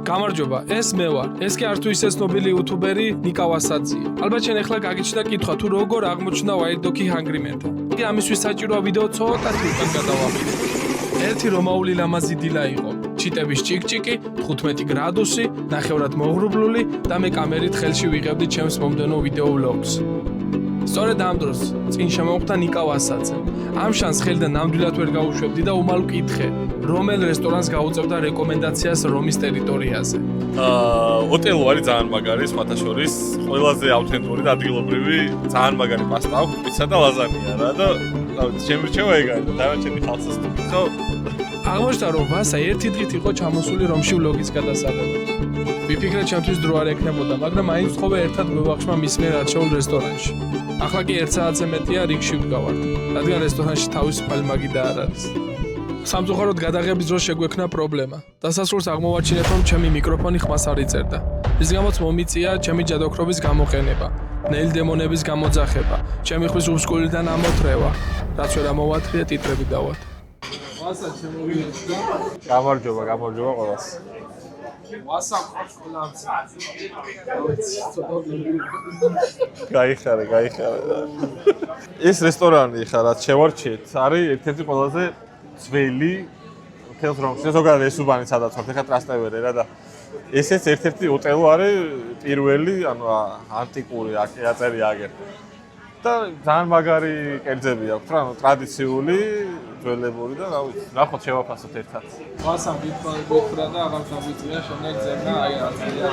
გამარჯობა, ეს მე ვარ. ეს კი არ თუ ისე ცნობილი იუთუბერი ნიკა ვასაძია. ალბათ შენ ახლა გაგიჩნდა კითხვა თუ როგორ აღმოჩნდა Wild Dog Hungry Man-თან. ამისთვის საჭიროა ვიდეო ცოტათი უკან გადავაყიდე. ერთი რომაული ლამაზი დილა იყო. ჩიტების ჭიკჭიკი, 15 გრადუსი, ნახევრად მოღრუბლული და მე კამერით ხელში ვიღებდი ჩემს მომდევნო ვიდეო ვლოგს. სწორედ ამ დროს წინ შემოხვდა ნიკა ვასაძე. ამ შანს ხელიდან ნამდვილად ვერ გაუშვებდი და უმალ ვკითხე, რომელ რესტორანს გაუწევდა რეკომენდაციას რომის ტერიტორიაზე. ოტელო არის ძალიან მაგარი, სხვათა შორის, ყველაზე ავთენტური და ადგილობრივი, ძალიან მაგარი პასტა აქვს, პიცა და ლაზანია რა და შემირჩევა ეგ არის და დანარჩენი ხალხსაც თუ გითხო. აღმოჩნდა რომ ვასა ერთი დღით იყო ჩამოსული რომში ვლოგის გადასაღებად. ვიფიქრე ჩემთვის დრო არ ექნებოდა, მაგრამ მაინც ხოვე ერთად მივახშმა მის მიერ არჩეულ რესტორანში. ახლა კი 1 საათზე მეტია რიგში ვდგავართ, რადგან რესტორანში თავისუფალი მაგიდა არ არის. სამწუხაროდ გადაღების დროს შეგვექნა პრობლემა. დასასრულს აღმოვაჩინეთ, რომ ჩემი მიკროფონი ხმას არ იწერდა. რის გამოც მომიწია ჩემი ჯადოქრობის გამოყენება, ნელი დემონების გამოძახება, ჩემი ხმის უსკულიდან ამოთრევა, რაც ვერ ამოვათრია ტიტრები დავათ. ვასა შემოვიერთდა. გამარჯობა ყველას. ვასა ყოლამს. გაიხარე. ეს რესტორანი ხა რაც შევარჩიეთ, არის ერთ-ერთი ყველაზე ძველი თელს რომში, ზოგადად ეს უბანი სადაც ვართ, ხა ტრასტევერე რა და ესეც ერთ-ერთი ოტელო არის პირველი, ანუ ანტიკური აწერია აგერ. და ძალიან მაგარი კერძები აქვს რა, ანუ ტრადიციული, ძველებური და რა ვიცი, ნახოთ შევაფასოთ ერთად. ვასა გითხრა და აღარ გამიწია, შემდეგ ზემნა აი რა ანტიკა.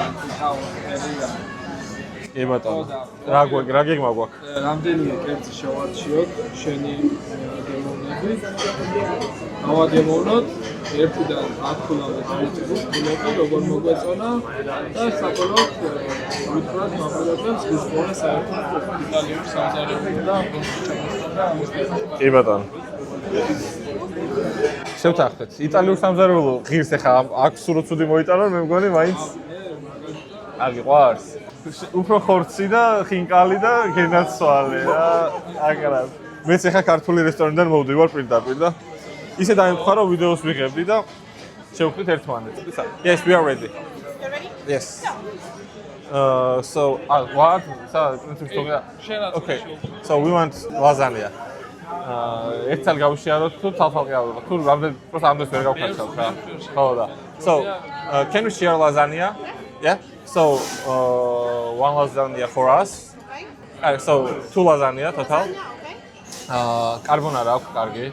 კი ბატონო. რა გეგმა გვაქვს? რამდენიმე კერძი შევარჩიოთ, შენი დემონები. ავადემონოთ 1-დან 10 ქულამდე დაიწყო, ქულები როგორ მოგვეწონა და საკოლოდ უთხრათ მამულებს გისმონა საერთოდ იტალიური სამზარეულო და კი ბატონო. შევთანხმდეთ. იტალიური სამზარეულო ღირს ახლა აქ სუროცუდი მოიტანონ, მე მგონი მაინც არ გიყვარს. უფრო ხორცი და ხინკალი და გენაცვალე რა. აგრა. მეც ახლა ქართული რესტორნიდან მოვდივარ პირდაპირ და ისე დაემთხვა რომ ვიდეოს ვიღებდი და შევხვდით ერთმანეთს. Yes, we are ready. You're ready? Yes. So what? Okay. So we want lasagna. ერთად გავშიაროთ თუ თალთალყი ავიღოთ. თუ რამდენ просто ამდენს ვერ გავხარშავთ რა. ხო და. So can we share lasagna? Yeah. So one lasagna for us. Okay. So 2 lasagna total. Okay. Carbonara აქვს კარგი.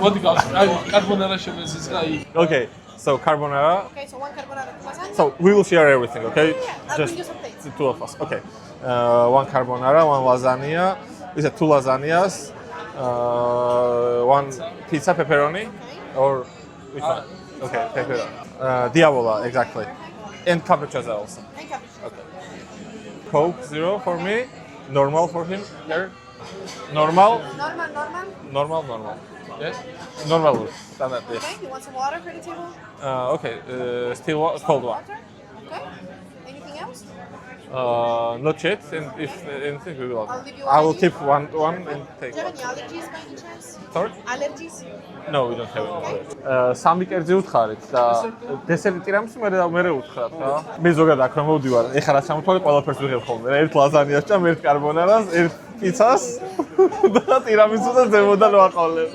მოდი კარბონარა შემეზის რა იქ. Okay. So carbonara. Okay, so 1 carbonara lasagna. So we will share everything, okay? I'll bring you some plates. The 2 of us. Okay. 1 carbonara, 1 lasagna. These are 2 lasagnas. 1 pizza pepperoni. Okay. Or which one? Okay, pepperoni. Diavola, exactly. And capricciose also. And cabbage. Okay. Coke 0 for me. Normal for him. Here. Normal. Normal. Yes. Normal. Standard. Yes. Okay, you want some water for the table? Okay. Still cold one. Water? Okay. Anything else? Not yet. And if anything, we will. I'll leave you I will one. keep one and take Do you have one. any allergies by any chance? Sorry? Allergies? No, we don't have any. სამი კერძი უთხარით და დესერტი ტირამისუ მე უთხართ რა. მე ზოგადად აქ რომ მოვდივარ, ეხლა რა სამთვალე ყველაფერს ვიღებ ხოლმე. ერთ ლაზანიას ჭამ, ერთ კარბონარას, ერთ პიცას და ტირამისუ და ზემოდან ვაყოლებ.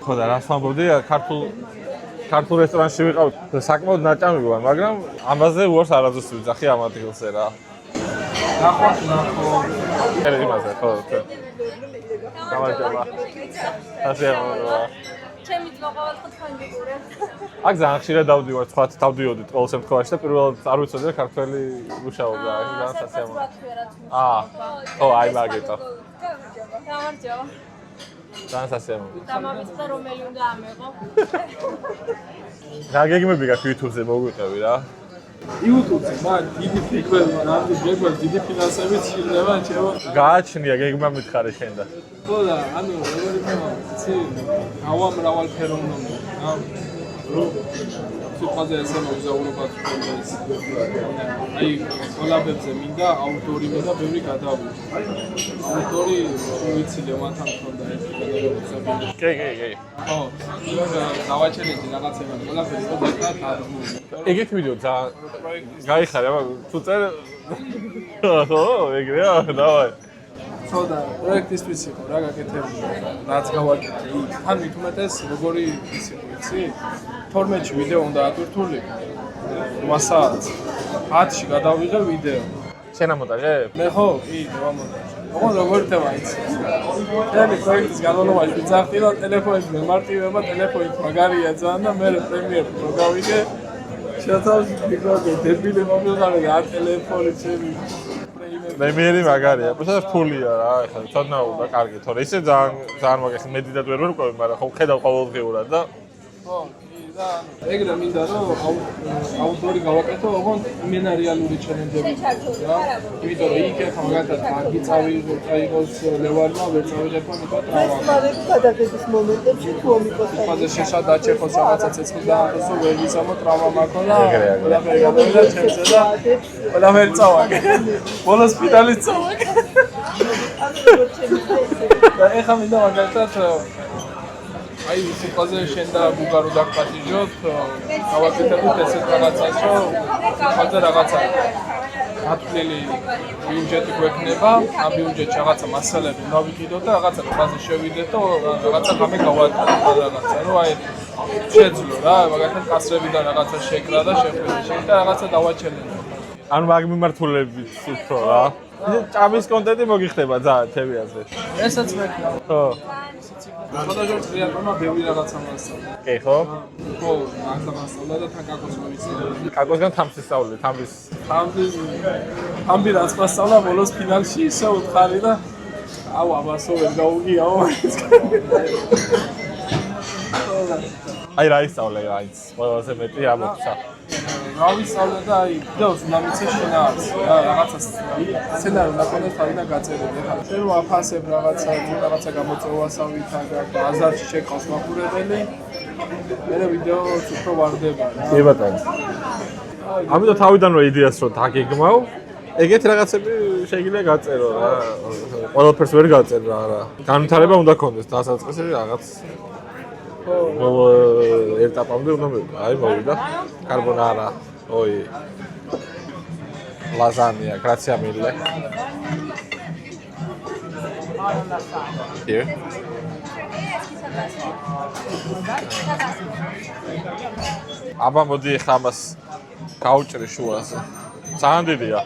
ხო და რას ვამბობდი, ქართულ რესტორანში ვიყავ, საკმაოდ ნაჭამი ვარ, მაგრამ ამაზე უარს არაძოს ვიძახი ამ ადგილზე რა. ნახო. ეხლა იმაზე ხო. გამარჯობა. ასეამოა. ჩემი ძმა ყოველთვის თან გიყურებს. აქ ძალიან ხშირად დავდივარ, თქვათ, დავდიოდით ყოველ შემთხვევაში და პირველად არ ვიცოდი რა ქართველი მუშაობდა, ეს ძალიან სასიამოვნოა. ხო, აი მაგეთო. გამარჯობა. ძალიან სასიამოვნოა. დამამიწყდა რომელი უნდა ამეღო. რა გეგმები გაქვს YouTube-ზე მოგვიყევი რა? YouTube-ზე მაგ დიდი ფიქრები, რამდენი გეგმები, დიდი ფინანსებით შეიძლება ჩემო. გააჩნია გეგმა მითხარი შენ და. ხო და ანუ როგორი თემა, იცი, მრავალფეროვნული. რომ სიტყვაზე ესე მოგზაურობათ ეს. აი, კოლაბებზე მინდა აუტორი და ბევრი გადავიდა. აუტორი ვიცი ლევანთან მქონდა ერთი კი. ხო, დავაჩერეთ რაღაცები, ყველაფერი ხო დათარგმნილი. ეგეთ ვიდეო გაიხარე, აბა თუ წერ ხო, ეგრეა, დავაი. ცოტა პროექტისთვის იყო რა გაკეთებული, რაც გავაკეთე იქ. თან მithumetes როგორი ის იყო, იცი? 12-ში ვიდეო უნდა ატვირთულიყო. 8 საათს. 10-ში გადავიღე ვიდეო. შენ ამონტაჟე? მე ხო, კი, დავამონტაჟე. ოღონდ როგორ ხდება იცი? მე პროექტის განმავლობაში ვიძახდი რომ ტელეფონით მემარტივება, ტელეფონით მაგარია ძალიან და მე პრემიერს რო გავიგე, შეთავაზი მიკროფონი დებილი მომიყარე რა ტელეფონით ჩემი. პრემიერი მაგარია. უბრალოდ ფულია რა, ეხლა ცოდნა უნდა კარგი, თორე ისე ძალიან მაგარი მედიტად ვერ ვერკვევი, მაგრამ ხო ხედავ ყოველდღიურად და ხო, კი და ეგრე მინდა რომ აუდიორი გავაკეთო, ოღონდ იმენა რეალური ჩელენჯები რა. იმიტომ რომ იქ ახლა მაგათაც კარგი წაიღოს ლევარმა, ვერ წავიღებო იმიტომ ტრავმა. გადაგების მომენტებში თუ ომიკოსა ფაზე შეშად დაჩეხოს რაღაცა ცეცხლი დაახოსო, ვერ ვისამო ტრავმა მაქონა. ყველაფერი გამოვიდა ჩემზე და ყველაფერი წავაგე. ბოლოს სპიტალის წავაგე. და ეხლა მინდა მაგალითად აი სიტყვაზე შენ და ბუგარო დაგპატიჟოთ, გავაკეთებთ ესეთ რაღაცას, რომ სიტყვაზე რაღაცა ათვლილი ბიუჯეტი გვექნება, ამ ბიუჯეტში რაღაცა მასალები უნდა ვიყიდოთ და რაღაცა ფაზე შევიდეთ და რაღაცა გამე გავაკეთოთ რაღაცა, რომ აი შეძლო რა, მაგალითად კასრებიდან რაღაცა შეკრა და შეხვედრა და რაღაცა დავაჩერდეთ. ანუ მაგ მიმართულებით უფრო რა. ჭამის კონტენტი მოგიხდება ძალიან ჩემი აზრით. ესაც მექნა. ხო. ხოდაჟორ ტრიატლონმა ბევრი რაღაცა მასწავლა. კი ხო? ხო, ახლა მასწავლა და თან კაკოს მოვიცი. კაკოსგან თამბის სწავლე, თამბის. თამბი რაც მასწავლა ბოლოს ფინალში ისე უთხარი და აუ აბასო ვერ გაუგიაო. აი რა ისწავლე აიც, ყველაზე მეტი ამოხსა. რა ვისწავლე და აი ვიდეოს უნდა მიცე შენაც რაღაცა სცენარი უნდა ქონდეს თავიდან გაწერილი. ხა შენ ვაფასებ რაღაცა გამოწვევასავით და აზარში შეკავს მაყურებელი. მე ვიდეოც უფრო ვარდება რა. კი ბატონო. ამიტომ თავიდანვე იდეას რო დაგეგმავ, ეგეთ რაღაცები შეიძლება გაწერო რა. ყველაფერს ვერ გაწერ რა. განვითარება უნდა ქონდეს დასაწყისი რაღაც. ბოლო ეტაპამდე უნდა მივიდა. აი მოვიდა. კარბონარა, oi. ლაზანია, grazie mille. Here. აბა მოდი ხა ამას გაუჭრი შუაზე. ძალიან დიდია.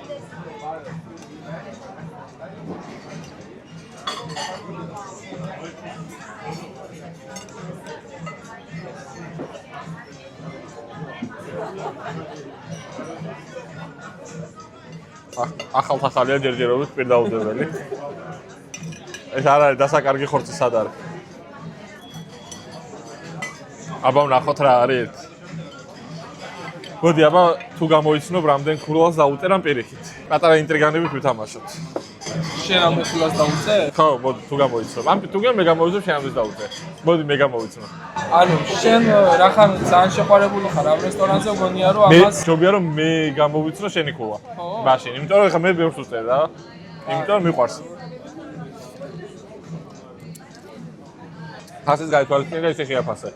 ახალთახალია ჯერჯერობით პირდაუძებელი. ეს არ არის დასაკარგი ხორცი სად არის? აბა ვნახოთ რა არის. მოდი აბა თუ გამოიცნობ რამდენ ქულას დაუწერან პირიქით. პატარა ინტრიგანებით ვითამაშოთ. შენ ამ ქულას დაუწე? ხო, მოდი თუ გამოიცნობ. ამ თუ მე გამოვიცნობ შენ ამის დაუწე. მოდი მე გამოვიცნობ. ანუ შენ რახან ძალიან შეყვარებული ხარ ამ რესტორანზე, მგონია რომ მე ამას ჯობია რომ მე გამოვიცნო შენი ქულა. მაშინ, იმიტომ რომ ხა მე ბევრს უწერ რა. იმიტომ რომ მიყვარს. ფასეს გაითვალისწინე და ისე შეაფასე.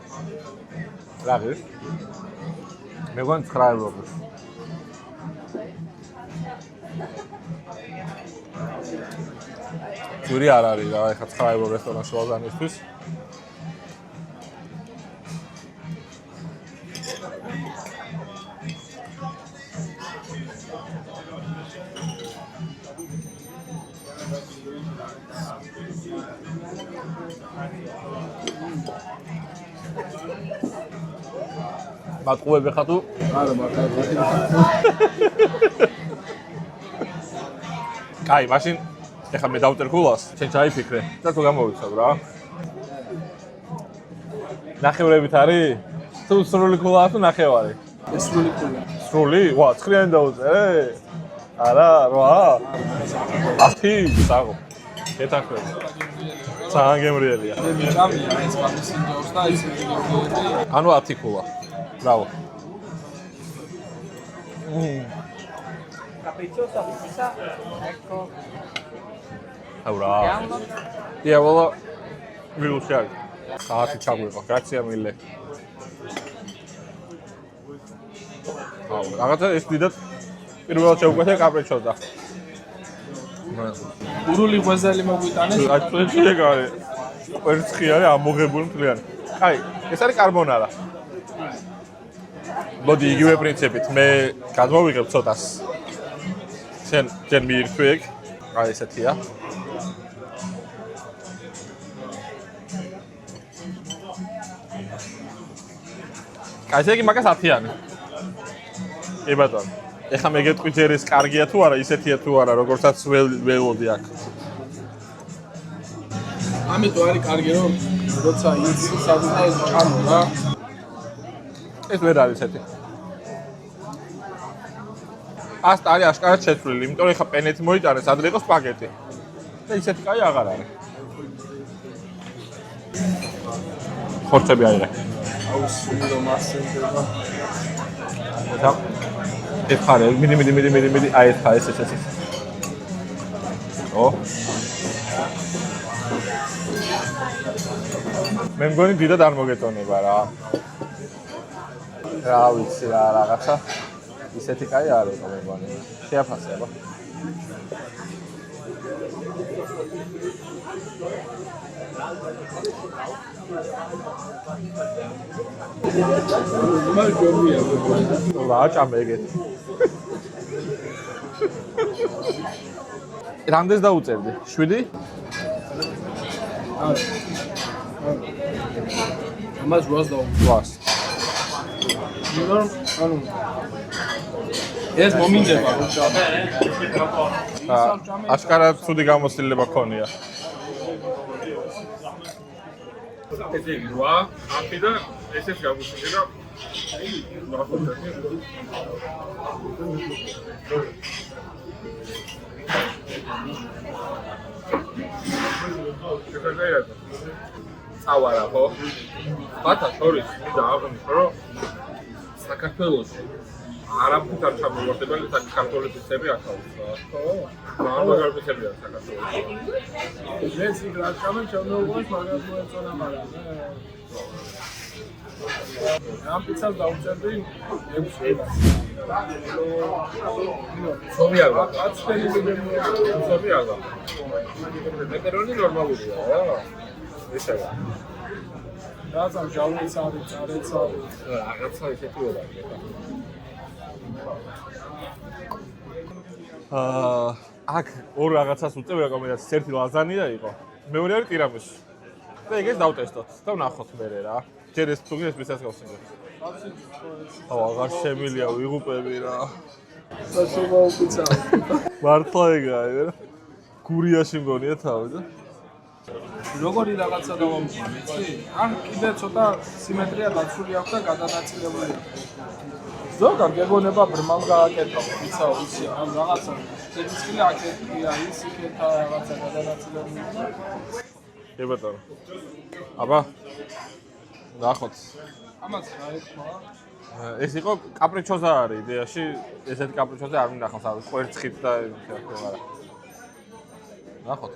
რა ღირს? მე გონ 9 ევროს. ჯური არ არის რა, ეხა 9 ევრო რესტორანში ლაზანისთვის. მატყუები ხა თუ? არა, მარტო. კაი, მაშინ ეხლა მე დავწერ ქულას, შენ ჩაიფიქრე და თუ გამოვიცავ რა. ნახევრებით არის? თუ სრული ქულაა თუ ნახევარი? ეს სრული ქულა. სრული? ვა, 9-იანი დავწერე? არა, 8? 10, საღო. გეთანხმები. ძალიან გემრიელია. მე ჭამია ეს ხამის ინდოს და ის ინდოები. ანუ 10 ქულა. Bravo. Capricciosa pizza, ecco. Allora. Yeah, well, გრილში არის. ხალხი ჩაგვიყო. გრაცია მილე. აუ, რაღაცა ეს დიდად პირველად შევკვეთა კაპრიჩოზა. გურული ღვეზელი მოგვიტანეს. აი, წვეჭი ეგარი. კვერცხი არის ამოღებული მთლიანი. აი, ეს არის კარბონარა. მოდი იგივე პრინციპით მე გადმოვიღებ ცოტას. შენ მიირთვი ეგ. აი ესეთია. აი ესე იგი მაგას 10-იანი. კი ბატონო. ეხლა მე გეტყვი ჯერ ეს კარგია თუ არა, ისეთია თუ არა, როგორცაც ველოდი აქ. ამიტომ არის კარგი რომ როცა იცი სადღაც ეს ჭამო რა. ეს ვერ არის ესეთი. პასტა არის აშკარად შეცვლილი, იმიტომ რომ ეხლა პენეთი მოიტანეს, ადრე იყო სპაგეტი. და ისეთი კაი აღარ არის. ხორცები აიღე. აუ სულ მასენდება. და ეს ხარ, მიდი, აი ეს ხარ, ეს. ო. მე მგონი დიდად არ მოგეტონება რა. რა ვიცი რა რაღაცა. ისეთი კაი არის მე მგონი. შეაფასე აბა. მაგომია. რა ჭამე ეგეთ. რამდენს დაუწერდი? 7? ამას 8-ს დაუ. 8-ს. ანუ ეს მომინდება რომ ჭამე. აშკარად ცუდი გამოცდილება ქონია. ესე იგი 8, 10 და ესეც გაგვიჩნდა და წავარა ხო? ბათა შორის მინდა აღვნიშნო რომ საქართველოში არაფრით არ ჩამოვარდებელი საქართველოსები ახალს ხო? მაგალითები არის საქართველოში. ეს იქ რა ჭამე ჩამოვუყოს მაგას მოეწონა მაგრამ ამ პიცას დაუწერდი 6 ევას. სომი აღა. სომი აღა. პეპერონი ნორმალურია რა. ესაა. რაღაცა ჟავნიც არის, წარეც არის. რაღაცა ისეთი ვერ არის. აქ ორ რაღაცას უწევ რეკომენდაციას. ერთი ლაზანია იყო. მეორე არის ტირამისუ. და ეგ ეს დავტესტოთ და ვნახოთ მერე რა. ჯერ ეს თუგის მისას გავსინჯოთ. აუ აღარ შემილია ვიღუპები რა. საშუალო პიცა. მართლა ეგაა რა. გურიაში მგონია თავი და როგორი რაღაცა დავამბობ, იცი? ან კიდე ცოტა სიმეტრია დაცული აქვს და გადანაწილებული. ზოგადად გეგონება ბრმამ გააკეთო, იცაო, იცი, ან რაღაცა შეგვიძლია აქეთია, ის იქეთა რაღაცა გადანაწილებული. კი ბატონო. აბა ნახოთ. ამას რა ეთქვა? ეს იყო კაპრიჩოზა არის იდეაში, ესეთი კაპრიჩოზა არ მინახავს, არის კვერცხით და არა. ნახოთ.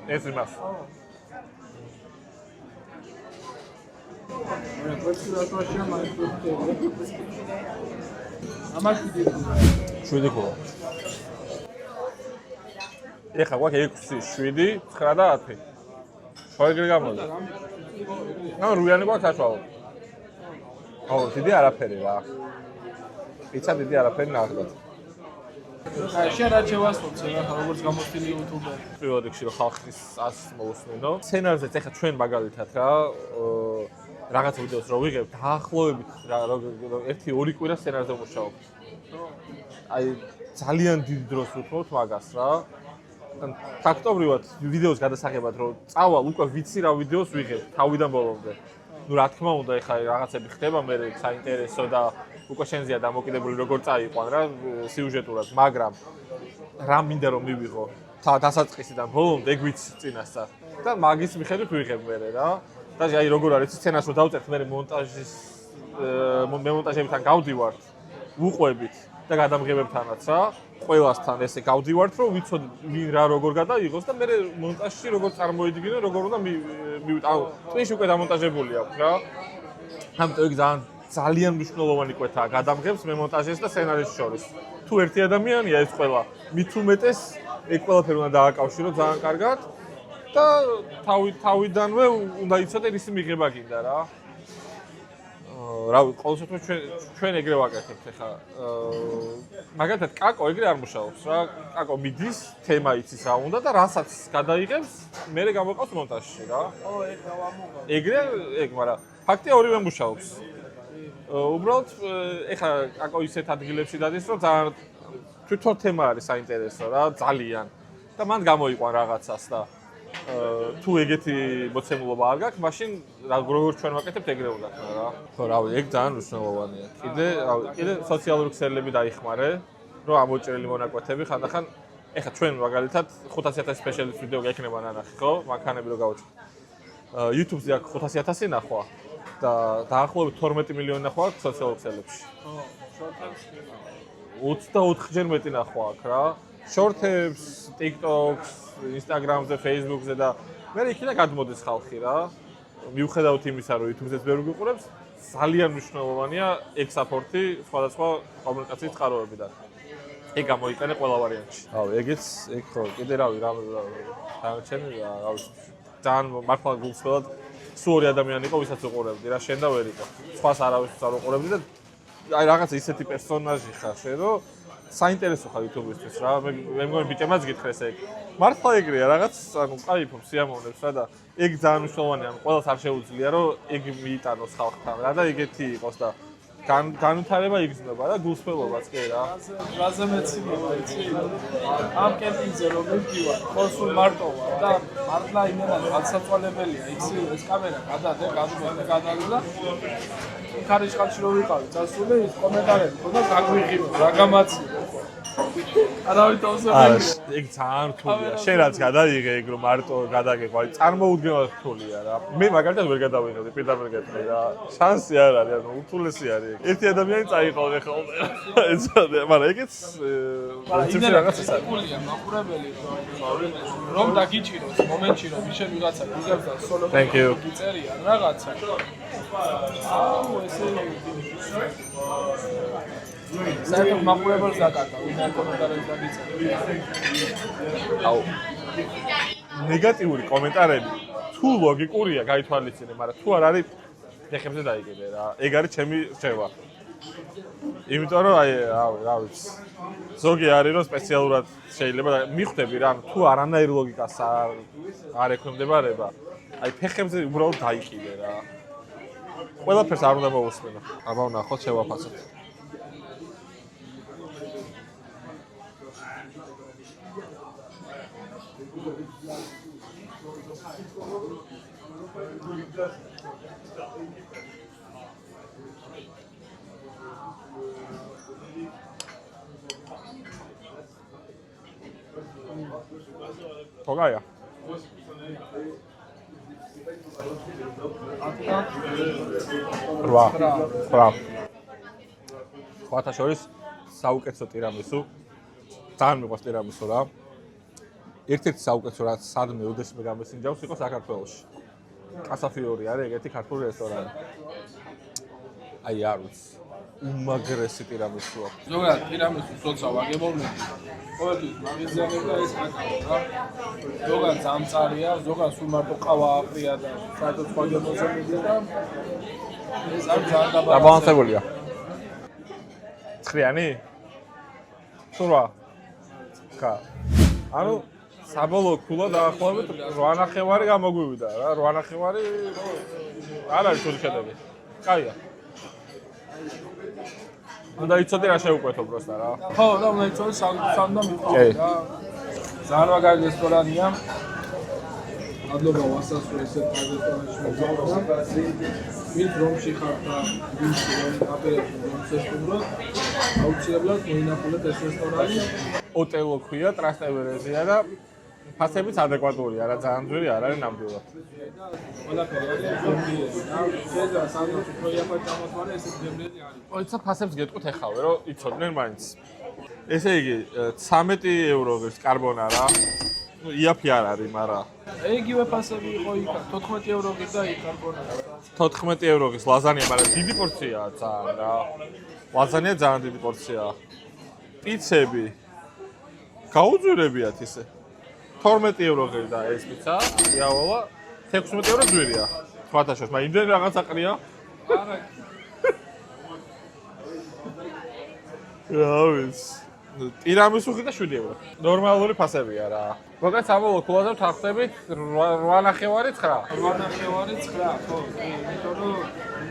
ეს იმას. შვიდი ხო. ეხლა გვაქვს 6, 7, 9 და 10. ხოიგრი გამოდი. ნუ რუიანი გვაქვს საშუალო. აუ, დიდი არაფერი რა. პიცა დიდი არაფერი ნახდათ. აი, შენ რა შევასწავლე რა, როგორც გამოცდილი იუთუბერი. პირველ რიგში რომ ხალხის ას მოусმინო. სცენარზეც ეხლა ჩვენ მაგალითად რა რაღაც ვიდეოს რო ვიღებ, დაახლოებით რა 1-2 კვირა სცენარზე ვმუშაობ. აი ძალიან დიდ დროს ვუთმობთ მაგას რა. ფაქტობრივად ვიდეოს გადასაღებად რომ წავალ უკვე ვიცი რა ვიდეოს ვიღებ თავიდან ბოლომდე. ნუ რა თქმა უნდა ეხლა რაღაცები ხდება მე საინტერესო და უკვე შენზეა დამოკიდებული როგორ წაიყვან რა სიუჟეტურად, მაგრამ რა მინდა რომ მივიღო დასაწყისიდან ბოლომდე ეგ ვიცი წინასწარ და მაგის მიხედვით ვიღებ მე რა. და აი როგორ არის სცენას რო დავწერთ მე მონტაჟებთან გავდივართ, ვუყვებით და გადამღებებთანაც რა. ყველასთან ესე გავდივართ რომ ვიცოდ ვინ რა როგორ გადაიღოს და მე მონტაჟში როგორ წარმოიდგინე, როგორ უნდა ანუ ტვინში უკვე დამონტაჟებული აქვს რა. ამიტომ ეგ ძალიან მნიშვნელოვანი კვეთაა გადამღებს მე მონტაჟის და სცენარის შორის. თუ ერთი ადამიანია ეს ყველა, მით უმეტეს ეგ ყველაფერი უნდა დააკავშირო ძალიან კარგად და თავიდანვე უნდა იცოდე ისი მიღება გინდა რა. რა ყოველ შემთხვევაში ჩვენ ეგრე ვაკეთებთ ახლა. მაგალითად კაკო ეგრე არ მუშაობს რა. კაკო მიდის, თემა იცის რა უნდა და რასაც გადაიღებს, მე გამოყავს მონტაჟში რა. ეგ დავამოღა. ეგრე ეგ, მაგრამ ფაქტია ორივე მუშაობს. უბრალოდ ეხლა კაკო ისეთ ადგილებში დადის, რომ ძალიან თვითონ თემა არის საინტერესო რა, ძალიან. და მან გამოიყვან რაღაცას და თუ ეგეთი მოცემულობა არ გაქვს, მაშინ როგორ ჩვენ ვაკეთებთ ეგრე უნდა ხარ რა. ხო, რავი, ეგ ძალიან მნიშვნელოვანია. კიდე სოციალური ქსელები დაიხმარე, რომ ამოჭრილი მონაკვეთები ხანდახან ეხლა ჩვენ მაგალითად 500,000 სპეციალის ვიდეო გაიქნება ნანახი, ხო? მანქანები რო გავუჭრ. YouTube-ზე აქვს 500,000 ნახვა და დაახლოებით 12 მილიონი ნახვა აქვს სოციალურ ქსელებში. ხო, შორტებს 24-ჯერ მეტი ნახვა აქვს რა. შორტებს, TikTok-ს, Instagram-ზე, Facebook-ზე და მე იქიდან გადმოდის ხალხი რა. მიუხედავად იმისა, რომ YouTube-ზეც ვერ ვიყურებს, ძალიან მნიშვნელოვანია ეგ საპორტი სხვადასხვა კომუნიკაციის წყაროებიდან. ეგ გამოიყენე ყველა ვარიანტში. რავი, ეგეც ეგ ხო, კიდე რავი, დანარჩენი რავი, ძალიან მართლა გულსხმელად სულ ორი ადამიანი იყო, ვისაც უყურებდი რა, შენ და ვერ იყო. სხვას არავის არ უყურებდი და აი რაღაც ისეთი პერსონაჟი ხარ შენ, რომ საინტერესო ხარ YouTube-ისთვის რა. მე მგონი ბიჭებმაც გითხრეს ეგ. მართლა ეგრეა რაღაც, ანუ კაიფობს, სიამოვნებს რა და ეგ ძალიან მნიშვნელოვანია, ანუ ყველას არ შეუძლია რომ ეგ მიიტანოს ხალხთან რა და ეგეთი იყოს და განვითარება იგრძნობა და გულსხმელობაც კი რა. რაზე მეცინია, იცი? ამ კემპინგზე რომ მივდივარ, ხო სულ მარტო ვარ და მართლა იმენა განსაცვალებელია. იცი, ეს კამერა გადადე, გადაგდა. ქარიშხალში რომ ვიყავი, წასული ის კომენტარები ქონდა გაგვიღიმო, რა გამაციო. არავით ოსები. ეგ ძალიან რთულია. შენ რაც გადაიღე ეგ რომ მარტო გადაგეყვა, აი წარმოუდგენლად რთულია რა. მე მაგალითად ვერ გადავიღებდი, პირდაპირ გეტყვი რა. შანსი არ არის, ანუ უთულესი არის ეგ. ერთი ადამიანი წაიყავდა ხოლმე. ეცადე, მაგრამ ეგეც პრინციპი რაღაცას არის. კულია მაყურებელი რომ დაგიჭიროს მომენტში რომ ისე ვიღაცა გიგებს და სოლო Thank you. გიწერიან რაღაცა. აუ ესე საერთოდ მაყურებელს დაკარგა, ვინ კომენტარებს დაგიწერა. აუ. ნეგატიური კომენტარები თუ ლოგიკურია, გაითვალისწინე, მაგრამ თუ არ არის ფეხებზე დაიგებე რა. ეგ არის ჩემი რჩევა. იმიტომ რომ აი, რა ვიცი. ზოგი არის რომ სპეციალურად შეიძლება მიხვდები რა, თუ არანაირ ლოგიკას არ ექვემდებარება, აი ფეხებზე უბრალოდ დაიყიდე რა. ყველაფერს არ უნდა მოვუსმენო. აბა ვნახოთ, შევაფასოთ. Pogaya. Რა. ხოთა შორის საუკეთესო ტირამისუ. ძალიან მიყვარს ტირამისუ რა. ერთ-ერთი საუკეთესო რაც სადმე უდესმე გამესინჯავს იყო საქართველოში. კასაფიორი არის ეგეთი ქართული რესტორანი. აი არ ვიცი. უმაგრესი ტირამისუ აქვს. ზოგადად ტირამისუს როცა ვაგებოვნები, ყოველთვის მაგიზიანებ და ეს აკავო რა. ზოგადად ძამწარია, ზოგადად სულ მარტო ყავა აყრია და საერთოდ სხვა გემოწმებია და ეს არ ძალიან დაბალანსებულია. ცხრიანი? სურვა. კა. ანუ საბოლოო ქულა დაახლოებით 8.5 გამოგვივიდა რა. 8.5 არ არის თული შედეგი. კაია. უნდა იცოდე რა შეუკვეთო პროსტა რა. ხო, და უნდა იცოდე სამ და მიყავი რა. ძალიან მაგარი რესტორანია. მადლობა ვასაც რომ ესე რესტორანში მოგზაურობ. ვინც რომში ხართ და ვინც აპირებს რომ შეესტუმროთ, აუცილებლად მოინახულეთ ეს რესტორანი. ოტელო ქვია, ტრასტევერეზია და ფასებიც ადეკვატურია, არა ძალიან ძვირი, არ არის ნამდვილად. ყველაფერი არის ზომიერი და შეიძლება სადღაც უფრო იაფად ჩამოთვალე, ესე ძებნელი არის. ოიცა ფასებს გეტყვით ეხავე, რომ იცოდნენ მაინც. ესე იგი 13 ევრო ღირს კარბონარა. ნუ იაფი არ არის, მაგრამ იგივე ფასები იყო იქ 14 ევრო გიდა იქ კარბონარა. 14 ევრო ღირს ლაზანია, მაგრამ დიდი პორციაა ძალიან რა. ლაზანია ძალიან დიდი პორციაა. პიცები გაუძვირებიათ ისე. 12 ევრო ღირდა ეს პიცა, იავალა 16 ევრო ძვირია. თქვათა შორის, მაგრამ იმდენ რაღაც აყრია. არა რა ვიცი. ტირამისუ ხი და 7 ევრო. ნორმალური ფასებია რა. მოკლედ სამოლო ქულაზე ვთანხმდებით 8.5-9. 8.5-9, ხო, იმიტომ რომ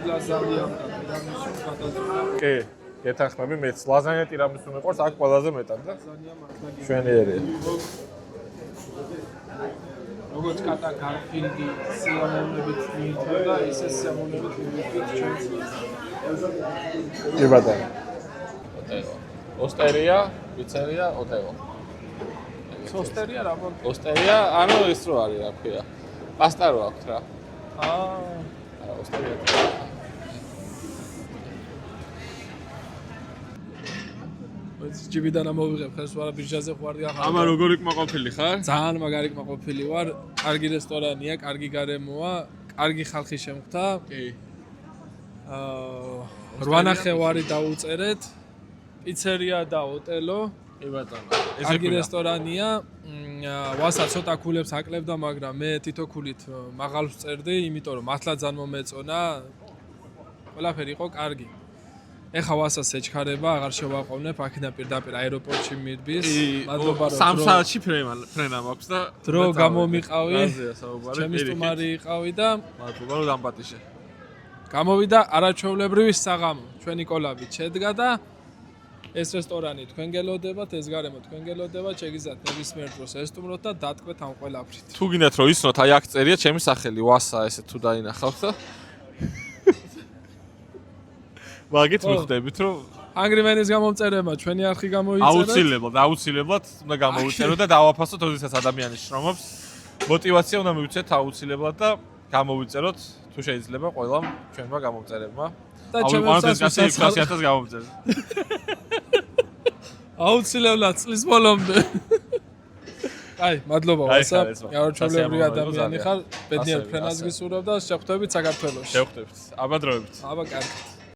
ლაზანია და ტირამისუ გადაწყდა. კი, გეთანხმები მეც ლაზანია ტირამისუ მეყურს აქ ყველაზე მეტად და ლაზანია მართლა შვენიერია. როგორც კატა გარფილდი სიამოვნებით მიიწევდა, ისე სიამოვნებით მივიწევთ ჩვენს. კი ბატონო. ოტელო. ოსტერია, პიცერია, ოტელო. სოსტერია რა მონ? ოსტერია, ანუ ის რო არის, რა ქვია. პასტა რო აქვს რა. აა, ოსტერია. ჯიბიდან ამოვიღებ ხეს ვარა ბიჟაზე ხვარდი ახლა. ამა როგორ იქმაყოფილი ხარ? ძალიან მაგარი კმაყოფილი ვარ. კარგი რესტორანია, კარგი გარემოა, კარგი ხალხი შემხვდა. კი. 8.5 დაუწერეთ. პიცერია და ოტელო. კი ბატონო. კარგი რესტორანია. ვასაც ცოტა ქულებს აკლებდა, მაგრამ მე თითო ქულით მაღალს წერდი, იმიტომ რომ მართლა ძალიან მომეწონა. ყველაფერი იყო კარგი. ეხა ვასაც ეჩქარება, აღარ შევაყოვნებ, აქედან პირდაპირ აეროპორტში მიდბის. მადლობა რომ 3 საათში ფრენა მაქვს და დრო გამომიყავი. რაზეა საუბარი? ჩემი სტუმარი იყავი და მადლობა რომ დამპატიშე. გამოვიდა არაჩვეულებრივი საღამო. ჩვენი კოლაბი შედგა და ეს რესტორანი თქვენ გელოდებათ, ეს გარემო თქვენ გელოდებათ, შეგიძლიათ ნებისმიერ დროს ესტუმროთ და დატყვეთ ამ ყველაფრით. თუ გინდათ რომ ისნოთ, აი აქ წერია ჩემი სახელი, ვასა ესე თუ დაინახავთ და მაგით მიხვდებით რომ ანგრიმენის გამომწერება ჩვენი არხი გამოიწერეთ. აუცილებლად უნდა გამოვიწეროთ და დავაფასოთ ოდესაც ადამიანის შრომობს. მოტივაცია უნდა მივიცეთ აუცილებლად და გამოვიწეროთ თუ შეიძლება ყველა ჩვენმა გამომწერებმა. და ჩემს 100,000 გამომწერეთ. აუცილებლად წლის ბოლომდე. აი, მადლობა ვასა. არაჩვეულებრივი ადამიანი ხარ. ბედნიერ ფრენას გისურვებ და შეხვდებით საქართველოში. შევხვდებით. აბა დროებით. აბა კარგი.